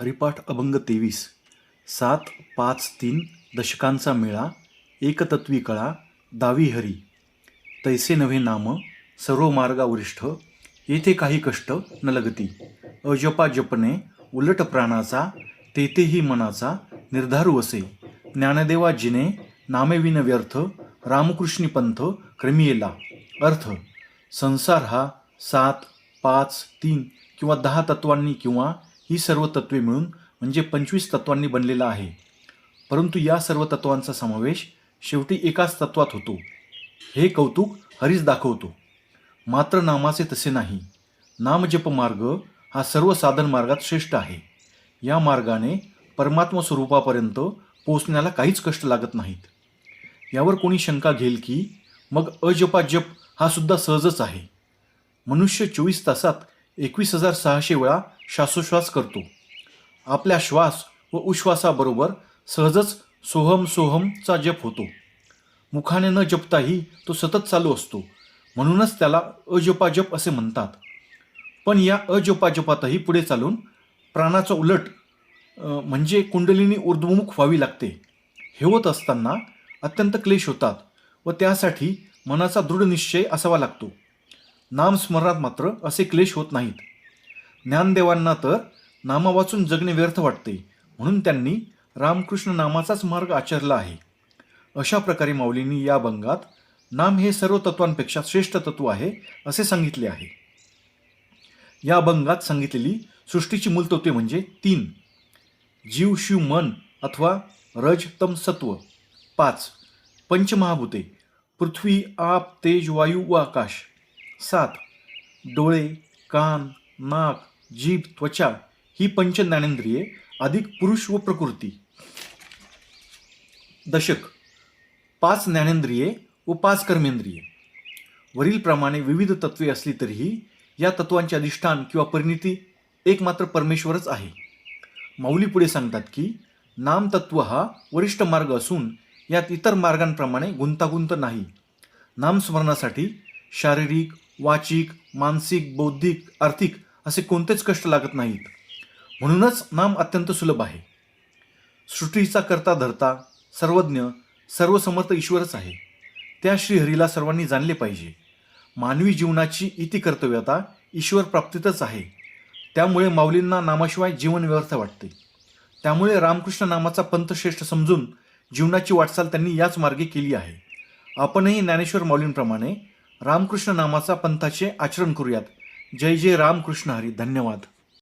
हरिपाठ अभंग 23 7 5 3 दशकांचा मेळा एकतत्वी कळा दावी हरी तैसे नव्हे नाम सर्व मार्गावरिष्ठ येथे काही कष्ट न लगती अजपा जपणे उलट प्राणाचा तेथेही मनाचा निर्धारू असे ज्ञानदेवा जिने नामे विन व्यर्थ रामकृष्णी पंथ क्रमियेला अर्थ संसार हा 7 5 3 किंवा 10 तत्वांनी किंवा ही सर्व तत्वे मिळून म्हणजे 25 तत्वांनी बनलेला आहे. परंतु या सर्व तत्वांचा समावेश शेवटी एकाच तत्वात होतो. हे कौतुक हरीच दाखवतो. मात्र नामाचे तसे नाही. नामजप मार्ग हा सर्व साधन मार्गात श्रेष्ठ आहे. या मार्गाने परमात्मा स्वरूपापर्यंत पोहोचण्याला काहीच कष्ट लागत नाहीत. यावर कोणी शंका घेईल की मग अजपा जप हा सुद्धा सहजच आहे. मनुष्य 24 तासात 21,600 वेळा श्वासोश्वास करतो. आपल्या श्वास व उश्वासाबरोबर सहजच सोहम सोहमचा जप होतो. मुखाने न जपताही तो सतत चालू असतो. म्हणूनच त्याला अजपाजप असे म्हणतात. पण या अजपाजपातही पुढे चालून प्राणाचा उलट म्हणजे कुंडलिनी ऊर्ध्वमुख व्हावी लागते. हे होत असताना अत्यंत क्लेश होतात व त्यासाठी मनाचा दृढ निश्चय असावा लागतो. नामस्मरणात मात्र असे क्लेश होत नाहीत. ज्ञानदेवांना तर नामा वाचून जगणे व्यर्थ वाटते, म्हणून त्यांनी रामकृष्ण नामाचाच मार्ग आचरला आहे. अशा प्रकारे माऊलींनी या अभंगात नाम हे सर्व तत्वांपेक्षा श्रेष्ठ तत्व आहे असे सांगितले आहे. या अभंगात सांगितलेली सृष्टीची मूलतत्वे म्हणजे 3 जीव शिव मन अथवा रज तम सत्व, 5 पंचमहाभूते पृथ्वी आप तेज वायू व आकाश, 7 डोळे कान नाक जीभ त्वचा ही पंच ज्ञानेंद्रिये अधिक पुरुष व प्रकृती, दशक 5 ज्ञानेंद्रिये व 5 कर्मेंद्रिये. वरीलप्रमाणे विविध तत्वे असली तरीही या तत्वांचे अधिष्ठान किंवा परिणिती एकमात्र परमेश्वरच आहे. माऊली पुढे सांगतात की नामतत्व हा वरिष्ठ मार्ग असून यात इतर मार्गांप्रमाणे गुंतागुंत नाही. नामस्मरणासाठी शारीरिक वाचिक मानसिक बौद्धिक आर्थिक असे कोणतेच कष्ट लागत नाहीत. म्हणूनच नाम अत्यंत सुलभ आहे. सृष्टीचा करता धरता सर्वज्ञ सर्वसमर्थ ईश्वरच आहे. त्या श्रीहरीला सर्वांनी जाणले पाहिजे. मानवी जीवनाची इति कर्तव्यता ईश्वर प्राप्तीतच आहे. त्यामुळे माऊलींना नामाशिवाय जीवन व्यर्थ वाटते. त्यामुळे रामकृष्ण नामाचा पंथ श्रेष्ठ समजून जीवनाची वाटचाल त्यांनी याच मार्गे केली आहे. आपणही ज्ञानेश्वर माऊलींप्रमाणे रामकृष्ण नामाचा पंथाचे आचरण करूयात. जय जय रामकृष्ण हरी. धन्यवाद.